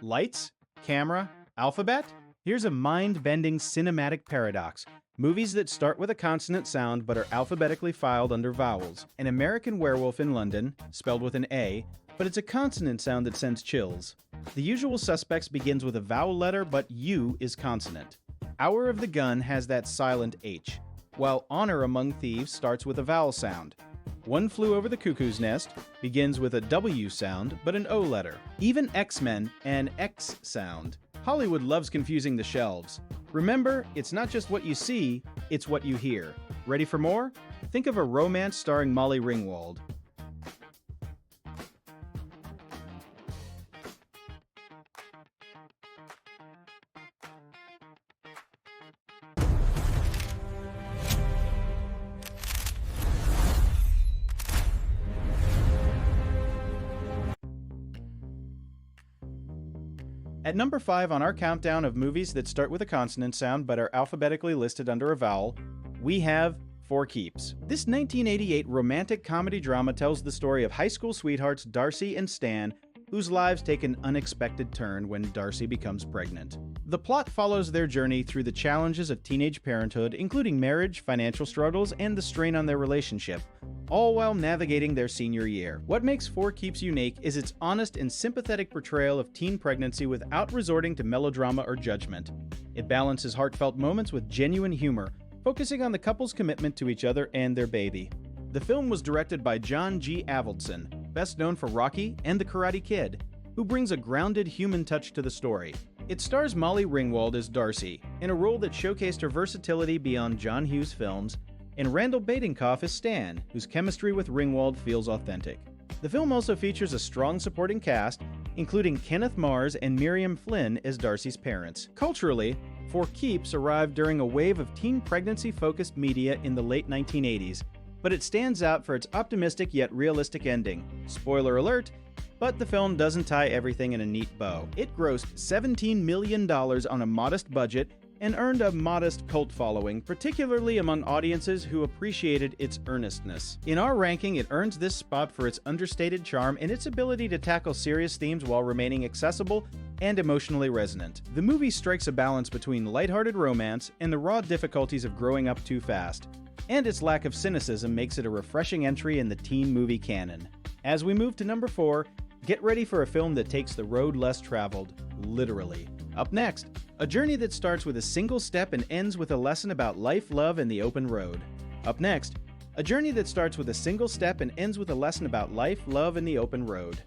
Lights? Camera? Alphabet? Here's a mind-bending cinematic paradox. Movies that start with a consonant sound but are alphabetically filed under vowels. An American Werewolf in London, spelled with an A, but it's a consonant sound that sends chills. The Usual Suspects begins with a vowel letter, but U is consonant. Hour of the Gun has that silent H, while Honor Among Thieves starts with a vowel sound. One Flew Over the Cuckoo's Nest begins with a W sound, but an O letter. Even X-Men, an X sound. Hollywood loves confusing the shelves. Remember, it's not just what you see, it's what you hear. Ready for more? Think of a romance starring Molly Ringwald. At number 5 on our countdown of movies that start with a consonant sound but are alphabetically listed under a vowel, we have For Keeps. This 1988 romantic comedy drama tells the story of high school sweethearts Darcy and Stan, whose lives take an unexpected turn when Darcy becomes pregnant. The plot follows their journey through the challenges of teenage parenthood, including marriage, financial struggles, and the strain on their relationship, all while navigating their senior year. What makes For Keeps unique is its honest and sympathetic portrayal of teen pregnancy without resorting to melodrama or judgment. It balances heartfelt moments with genuine humor, focusing on the couple's commitment to each other and their baby. The film was directed by John G. Avildsen, best known for Rocky and The Karate Kid, who brings a grounded human touch to the story. It stars Molly Ringwald as Darcy, in a role that showcased her versatility beyond John Hughes films, and Randall Badenkoff as Stan, whose chemistry with Ringwald feels authentic. The film also features a strong supporting cast, including Kenneth Mars and Miriam Flynn as Darcy's parents. Culturally, For Keeps arrived during a wave of teen pregnancy-focused media in the late 1980s, but it stands out for its optimistic yet realistic ending. Spoiler alert, but the film doesn't tie everything in a neat bow. It grossed $17 million on a modest budget and earned a modest cult following, particularly among audiences who appreciated its earnestness. In our ranking, it earns this spot for its understated charm and its ability to tackle serious themes while remaining accessible and emotionally resonant. The movie strikes a balance between lighthearted romance and the raw difficulties of growing up too fast, and its lack of cynicism makes it a refreshing entry in the teen movie canon. As we move to number 4, get ready for a film that takes the road less traveled, literally. Up next, a journey that starts with a single step and ends with a lesson about life, love, and the open road. Up next, a journey that starts with a single step and ends with a lesson about life, love, and the open road.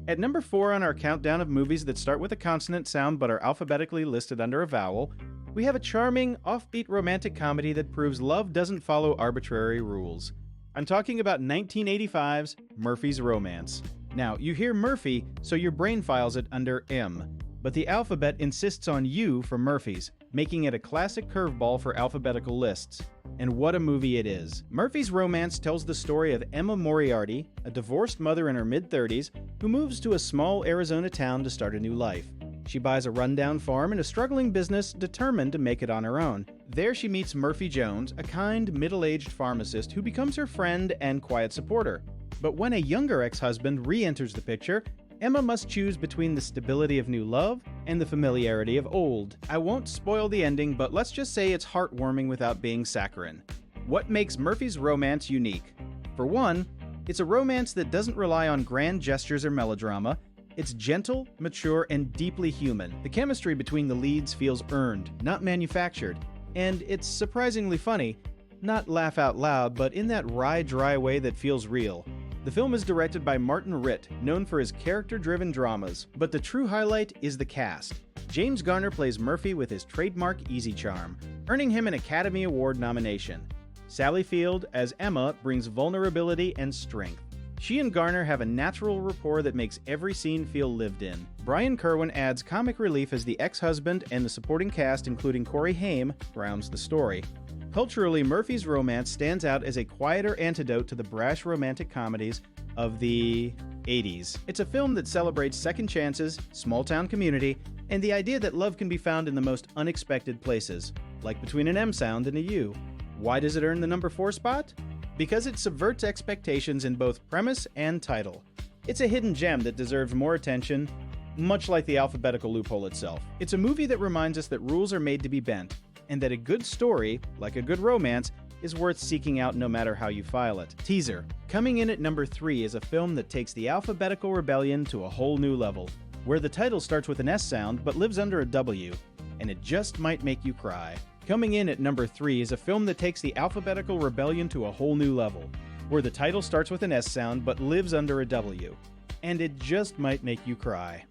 At number 4 on our countdown of movies that start with a consonant sound but are alphabetically listed under a vowel, we have a charming, offbeat romantic comedy that proves love doesn't follow arbitrary rules. I'm talking about 1985's Murphy's Romance. Now, you hear Murphy, so your brain files it under M, but the alphabet insists on U for Murphy's, making it a classic curveball for alphabetical lists. And what a movie it is. Murphy's Romance tells the story of Emma Moriarty, a divorced mother in her mid-30s, who moves to a small Arizona town to start a new life. She buys a rundown farm and a struggling business determined to make it on her own. There she meets Murphy Jones, a kind, middle-aged pharmacist who becomes her friend and quiet supporter. But when a younger ex-husband re-enters the picture, Emma must choose between the stability of new love and the familiarity of old. I won't spoil the ending, but let's just say it's heartwarming without being saccharine. What makes Murphy's Romance unique? For one, it's a romance that doesn't rely on grand gestures or melodrama. It's gentle, mature, and deeply human. The chemistry between the leads feels earned, not manufactured. And it's surprisingly funny, not laugh out loud, but in that wry, dry way that feels real. The film is directed by Martin Ritt, known for his character-driven dramas, but the true highlight is the cast. James Garner plays Murphy with his trademark easy charm, earning him an Academy Award nomination. Sally Field, as Emma, brings vulnerability and strength. She and Garner have a natural rapport that makes every scene feel lived in. Brian Kerwin adds comic relief as the ex-husband, and the supporting cast, including Corey Haim, grounds the story. Culturally, Murphy's Romance stands out as a quieter antidote to the brash romantic comedies of the 80s. It's a film that celebrates second chances, small-town community, and the idea that love can be found in the most unexpected places, like between an M sound and a U. Why does it earn the number 4 spot? Because it subverts expectations in both premise and title. It's a hidden gem that deserves more attention, much like the alphabetical loophole itself. It's a movie that reminds us that rules are made to be bent, and that a good story, like a good romance, is worth seeking out no matter how you file it. Teaser. Coming in at number 3 is a film that takes the alphabetical rebellion to a whole new level, where the title starts with an S sound but lives under a W, and it just might make you cry. Coming in at number 3 is a film that takes the alphabetical rebellion to a whole new level, where the title starts with an S sound but lives under a W, and it just might make you cry.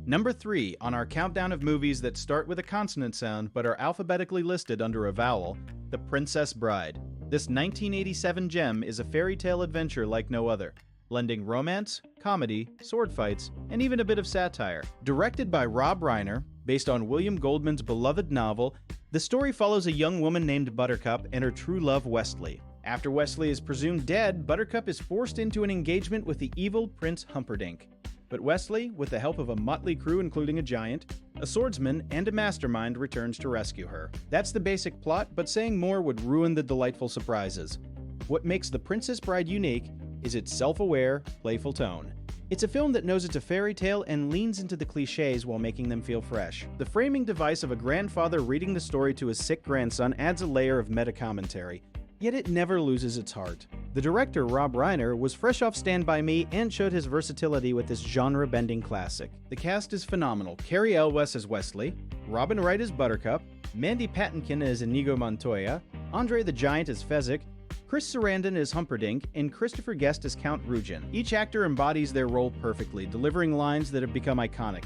Number 3 on our countdown of movies that start with a consonant sound but are alphabetically listed under a vowel, The Princess Bride. This 1987 gem is a fairy tale adventure like no other, blending romance, comedy, sword fights, and even a bit of satire. Directed by Rob Reiner, based on William Goldman's beloved novel, the story follows a young woman named Buttercup and her true love Westley. After Westley is presumed dead, Buttercup is forced into an engagement with the evil Prince Humperdinck. But Westley, with the help of a motley crew including a giant, a swordsman, and a mastermind, returns to rescue her. That's the basic plot, but saying more would ruin the delightful surprises. What makes The Princess Bride unique is its self-aware, playful tone. It's a film that knows it's a fairy tale and leans into the cliches while making them feel fresh. The framing device of a grandfather reading the story to his sick grandson adds a layer of meta-commentary, yet it never loses its heart. The director, Rob Reiner, was fresh off Stand By Me and showed his versatility with this genre-bending classic. The cast is phenomenal. Cary Elwes as Westley, Robin Wright as Buttercup, Mandy Patinkin as Inigo Montoya, Andre the Giant as Fezzik, Chris Sarandon as Humperdinck, and Christopher Guest as Count Rugen. Each actor embodies their role perfectly, delivering lines that have become iconic.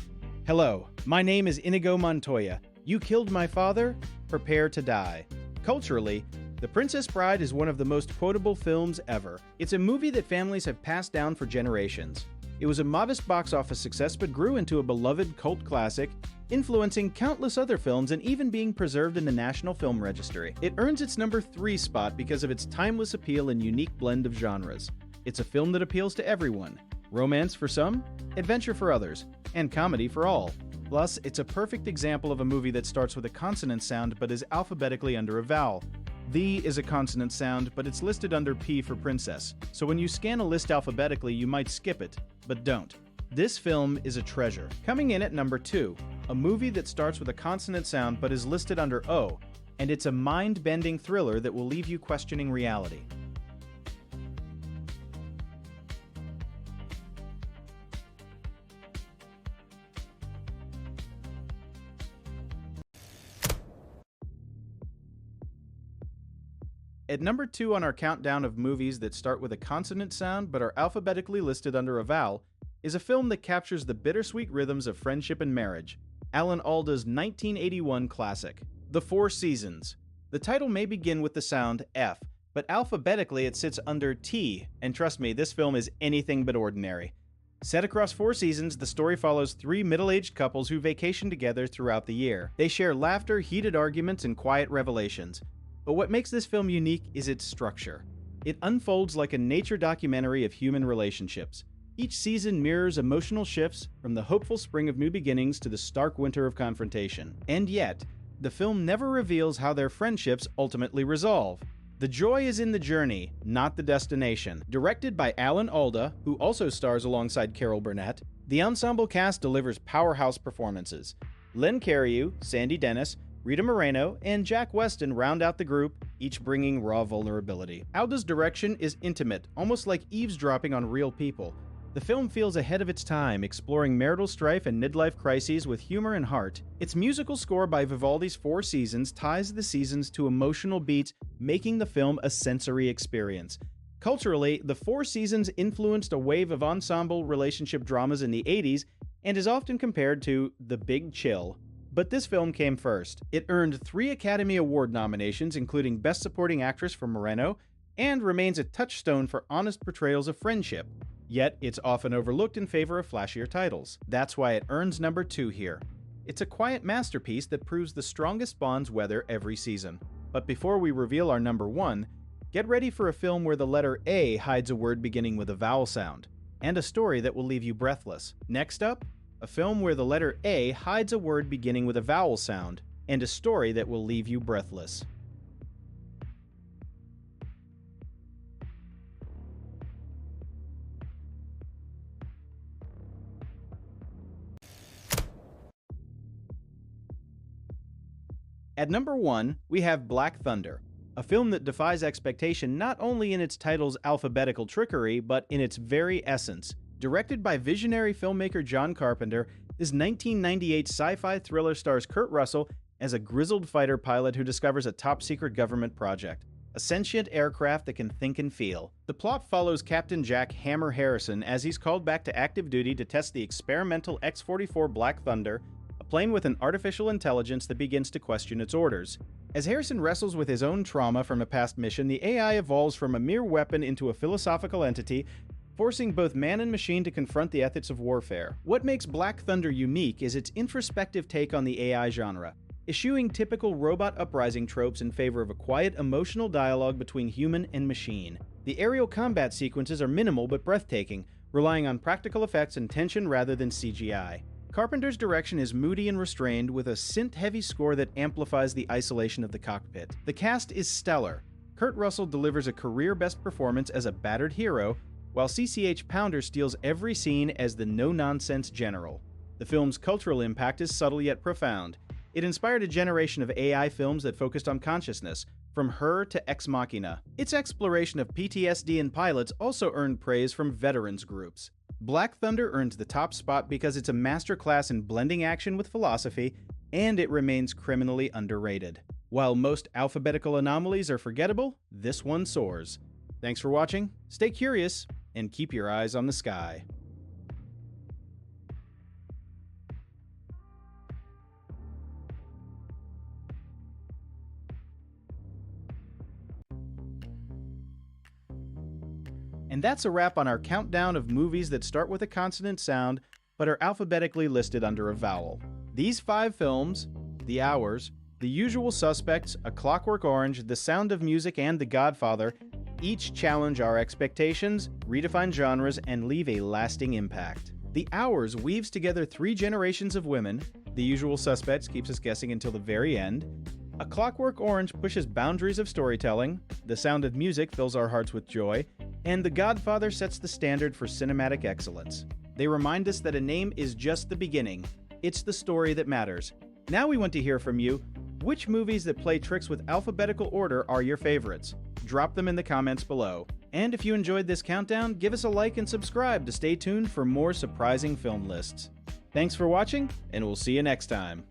Hello, my name is Inigo Montoya. You killed my father? Prepare to die. Culturally, The Princess Bride is one of the most quotable films ever. It's a movie that families have passed down for generations. It was a modest box office success but grew into a beloved cult classic, influencing countless other films and even being preserved in the National Film Registry. It earns its number 3 spot because of its timeless appeal and unique blend of genres. It's a film that appeals to everyone. Romance for some, adventure for others, and comedy for all. Plus, it's a perfect example of a movie that starts with a consonant sound but is alphabetically under a vowel. The is a consonant sound, but it's listed under P for princess. So when you scan a list alphabetically, you might skip it, but don't. This film is a treasure. Coming in at number 2, a movie that starts with a consonant sound but is listed under O, and it's a mind-bending thriller that will leave you questioning reality. At number 2 on our countdown of movies that start with a consonant sound but are alphabetically listed under a vowel is a film that captures the bittersweet rhythms of friendship and marriage, Alan Alda's 1981 classic, The Four Seasons. The title may begin with the sound F, but alphabetically it sits under T, and trust me, this film is anything but ordinary. Set across 4 seasons, the story follows 3 middle-aged couples who vacation together throughout the year. They share laughter, heated arguments, and quiet revelations. But what makes this film unique is its structure. It unfolds like a nature documentary of human relationships. Each season mirrors emotional shifts from the hopeful spring of new beginnings to the stark winter of confrontation. And yet, the film never reveals how their friendships ultimately resolve. The joy is in the journey, not the destination. Directed by Alan Alda, who also stars alongside Carol Burnett, the ensemble cast delivers powerhouse performances. Len Cariou, Sandy Dennis, Rita Moreno, and Jack Weston round out the group, each bringing raw vulnerability. Alda's direction is intimate, almost like eavesdropping on real people. The film feels ahead of its time, exploring marital strife and midlife crises with humor and heart. Its musical score by Vivaldi's Four Seasons ties the seasons to emotional beats, making the film a sensory experience. Culturally, The Four Seasons influenced a wave of ensemble relationship dramas in the 80s and is often compared to The Big Chill. But this film came first. It earned 3 Academy Award nominations, including Best Supporting Actress for Moreno, and remains a touchstone for honest portrayals of friendship. Yet, it's often overlooked in favor of flashier titles. That's why it earns number 2 here. It's a quiet masterpiece that proves the strongest bonds weather every season. But before we reveal our number 1, get ready for a film where the letter A hides a word beginning with a vowel sound, and a story that will leave you breathless. Next up, a film where the letter A hides a word beginning with a vowel sound, and a story that will leave you breathless. At number 1, we have Black Thunder, a film that defies expectation not only in its title's alphabetical trickery, but in its very essence. Directed by visionary filmmaker John Carpenter, this 1998 sci-fi thriller stars Kurt Russell as a grizzled fighter pilot who discovers a top-secret government project, a sentient aircraft that can think and feel. The plot follows Captain Jack Hammer Harrison as he's called back to active duty to test the experimental X-44 Black Thunder, a plane with an artificial intelligence that begins to question its orders. As Harrison wrestles with his own trauma from a past mission, the AI evolves from a mere weapon into a philosophical entity, forcing both man and machine to confront the ethics of warfare. What makes Black Thunder unique is its introspective take on the AI genre, eschewing typical robot uprising tropes in favor of a quiet, emotional dialogue between human and machine. The aerial combat sequences are minimal but breathtaking, relying on practical effects and tension rather than CGI. Carpenter's direction is moody and restrained, with a synth-heavy score that amplifies the isolation of the cockpit. The cast is stellar. Kurt Russell delivers a career-best performance as a battered hero, while CCH Pounder steals every scene as the no-nonsense general. The film's cultural impact is subtle yet profound. It inspired a generation of AI films that focused on consciousness, from Her to Ex Machina. Its exploration of PTSD in pilots also earned praise from veterans groups. Black Thunder earns the top spot because it's a masterclass in blending action with philosophy, and it remains criminally underrated. While most alphabetical anomalies are forgettable, this one soars. Thanks for watching, stay curious, and keep your eyes on the sky. And that's a wrap on our countdown of movies that start with a consonant sound but are alphabetically listed under a vowel. These 5 films, The Hours, The Usual Suspects, A Clockwork Orange, The Sound of Music, and The Godfather, each challenge our expectations, redefine genres, and leave a lasting impact. The Hours weaves together 3 generations of women, The Usual Suspects keeps us guessing until the very end, A Clockwork Orange pushes boundaries of storytelling, The Sound of Music fills our hearts with joy, and The Godfather sets the standard for cinematic excellence. They remind us that a name is just the beginning. It's the story that matters. Now we want to hear from you. Which movies that play tricks with alphabetical order are your favorites? Drop them in the comments below. And if you enjoyed this countdown, give us a like and subscribe to stay tuned for more surprising film lists. Thanks for watching, and we'll see you next time.